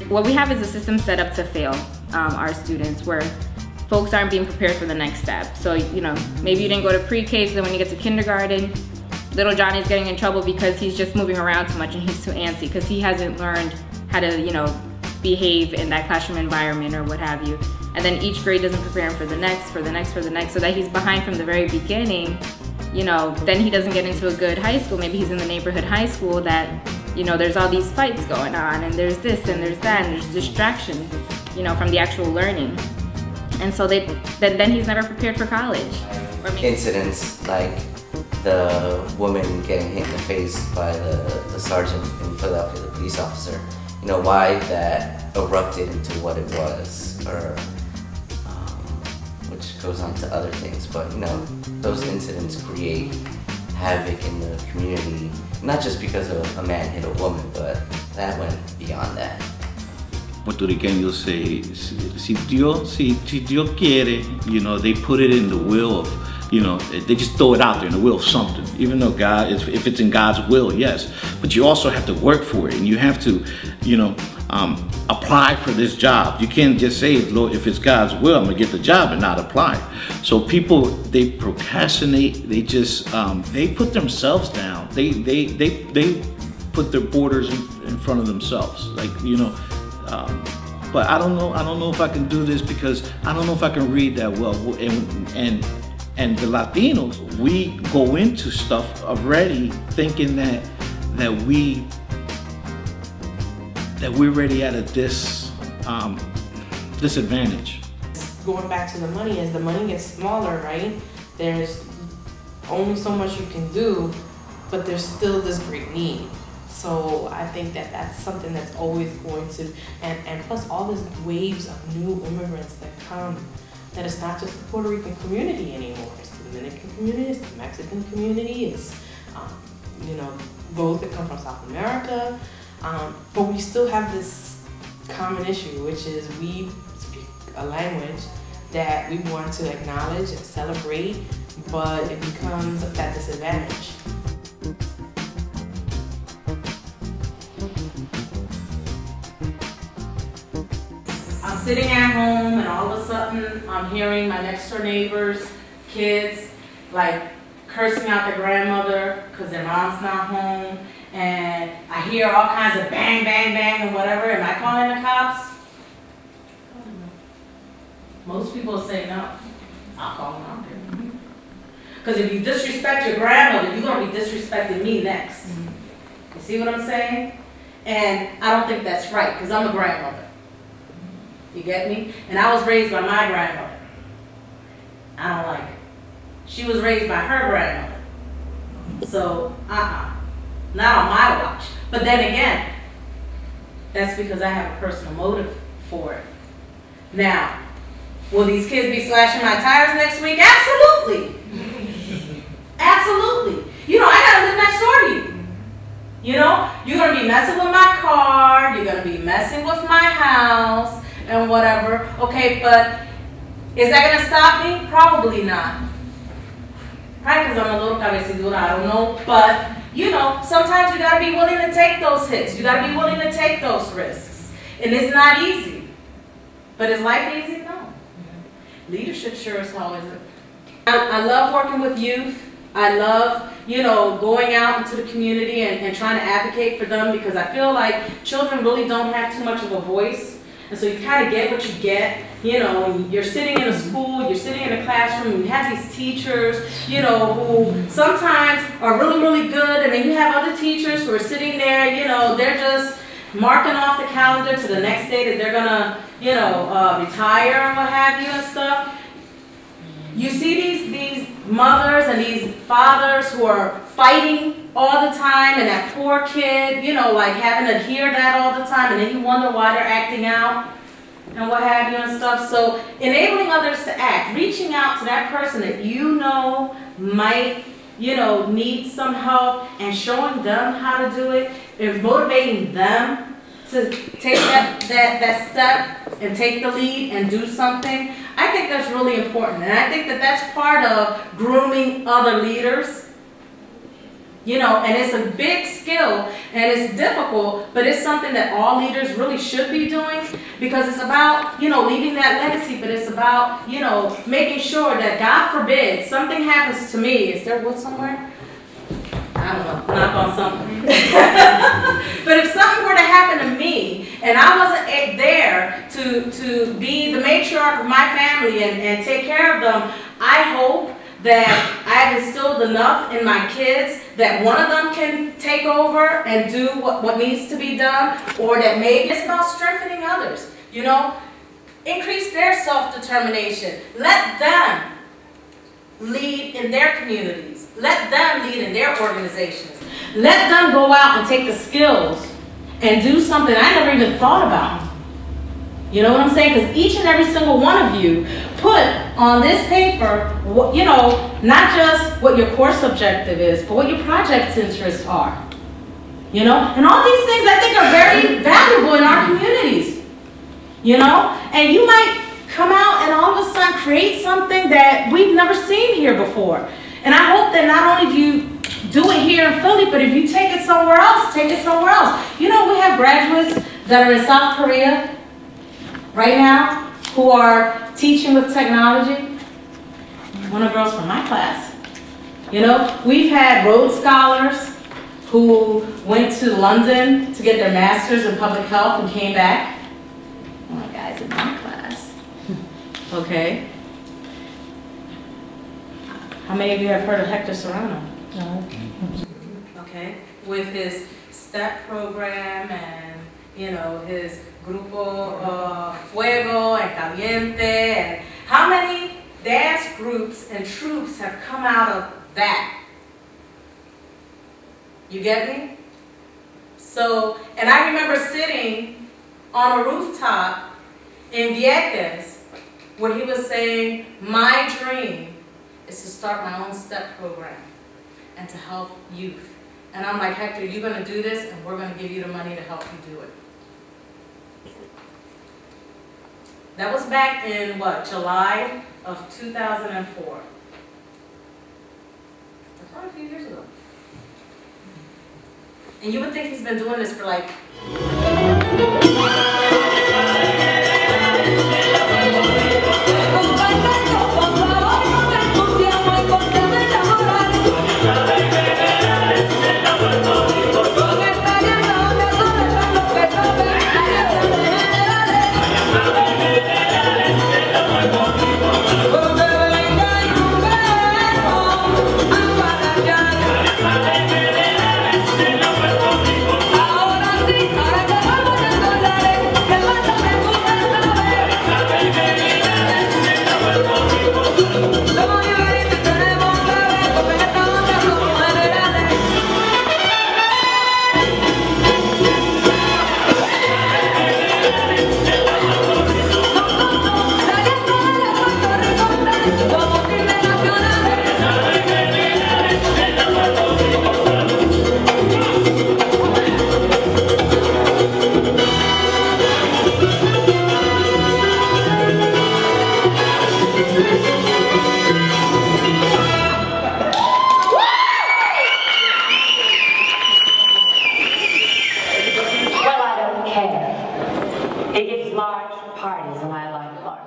What we have is a system set up to fail our students, where folks aren't being prepared for the next step. So, you know, maybe you didn't go to pre-K, so then when you get to kindergarten, little Johnny's getting in trouble because he's just moving around too much and he's too antsy because he hasn't learned how to, you know, behave in that classroom environment or what have you. And then each grade doesn't prepare him for the next, so that he's behind from the very beginning. You know, then he doesn't get into a good high school. Maybe he's in the neighborhood high school that, you know, there's all these fights going on and there's this and there's that and there's distraction, you know, from the actual learning. And so then he's never prepared for college. Incidents like the woman getting hit in the face by the sergeant in Philadelphia, the police officer, you know, why that erupted into what it was, or which goes on to other things. But, you know, those incidents create havoc in the community, not just because a man hit a woman, but that went beyond that. Puertorriqueños say, si Dios quiere, you know, they put it in the will of, you know, they just throw it out there in the will of something. Even though God, if it's in God's will, yes. But you also have to work for it, and you have to, you know, apply for this job. You can't just say, Lord, if it's God's will, I'm gonna get the job and not apply. So people, they procrastinate. They just, they put themselves down. They put their borders in front of themselves. Like, you know. But I don't know if I can do this because I don't know if I can read that well. And the Latinos, we go into stuff already thinking that we're already at a disadvantage. Going back to the money, as the money gets smaller, right? There's only so much you can do, but there's still this great need. So I think that that's something that's always going to, and plus all these waves of new immigrants that come, that it's not just the Puerto Rican community anymore. It's the Dominican community, it's the Mexican community, it's, you know, those that come from South America. But we still have this common issue, which is we speak a language that we want to acknowledge and celebrate, but it becomes that disadvantage. I'm sitting at home and all of a sudden I'm hearing my next door neighbor's kids like cursing out their grandmother because their mom's not home, and I hear all kinds of bang, bang, bang and whatever. Am I calling the cops? Most people say no. I'll call them out there. Because if you disrespect your grandmother, you're going to be disrespecting me next. You see what I'm saying? And I don't think that's right, because I'm a grandmother. You get me? And I was raised by my grandmother. I don't like it. She was raised by her grandmother. So, not on my watch. But then again, that's because I have a personal motive for it. Now, will these kids be slashing my tires next week? Absolutely. Absolutely. You know, I gotta live next door to you. You know, you're gonna be messing with my car, you're gonna be messing with my house, and whatever. Okay, but is that gonna stop me? Probably not. Probably because I'm a little cabecidura, I don't know. But, you know, sometimes you gotta be willing to take those hits. You gotta be willing to take those risks. And it's not easy. But is life easy? No. Leadership sure as hell isn't. I love working with youth. I love, you know, going out into the community and trying to advocate for them, because I feel like children really don't have too much of a voice. And so you kind of get what you get. You know, you're sitting in a school, you're sitting in a classroom, you have these teachers, you know, who sometimes are really, really good, and then you have other teachers who are sitting there, you know, they're just marking off the calendar to the next day that they're gonna, you know, retire and what have you and stuff. You see these mothers and these fathers who are fighting all the time, and that poor kid, you know, like having to hear that all the time, and then you wonder why they're acting out and what have you and stuff. So enabling others to act, reaching out to that person that you know might, you know, need some help, and showing them how to do it, and motivating them to take that step and take the lead and do something. I think that's really important, and I think that that's part of grooming other leaders You know, and it's a big skill and it's difficult, but it's something that all leaders really should be doing, because it's about, you know, leaving that legacy, but it's about, you know, making sure that, God forbid, something happens to me. Is there wood somewhere? I don't know, knock on something. But if something were to happen to me and I wasn't there to be the matriarch of my family and take care of them, I hope that I've instilled enough in my kids that one of them can take over and do what needs to be done, or that maybe it's about strengthening others, you know, increase their self-determination. Let them lead in their communities. Let them lead in their organizations. Let them go out and take the skills and do something I never even thought about. You know what I'm saying? Because each and every single one of you put on this paper, you know, not just what your course objective is, but what your project interests are. You know? And all these things I think are very valuable in our communities. You know? And you might come out and all of a sudden create something that we've never seen here before. And I hope that not only do you do it here in Philly, but if you take it somewhere else, take it somewhere else. You know, we have graduates that are in South Korea right now who are teaching with technology. One of the girls from my class. You know, we've had Rhodes Scholars who went to London to get their master's in public health and came back. One of the guys in my class. Okay. How many of you have heard of Hector Serrano? No. Okay. With his STEP program and, you know, his Grupo Fuego and Caliente, and how many dance groups and troops have come out of that? You get me? So, and I remember sitting on a rooftop in Vieques where he was saying, my dream is to start my own STEP program and to help youth. And I'm like, Hector, you're going to do this and we're going to give you the money to help you do it. That was back in, what, July of 2004. That's quite a few years ago. And you would think he's been doing this for like... It gives large parties and I like large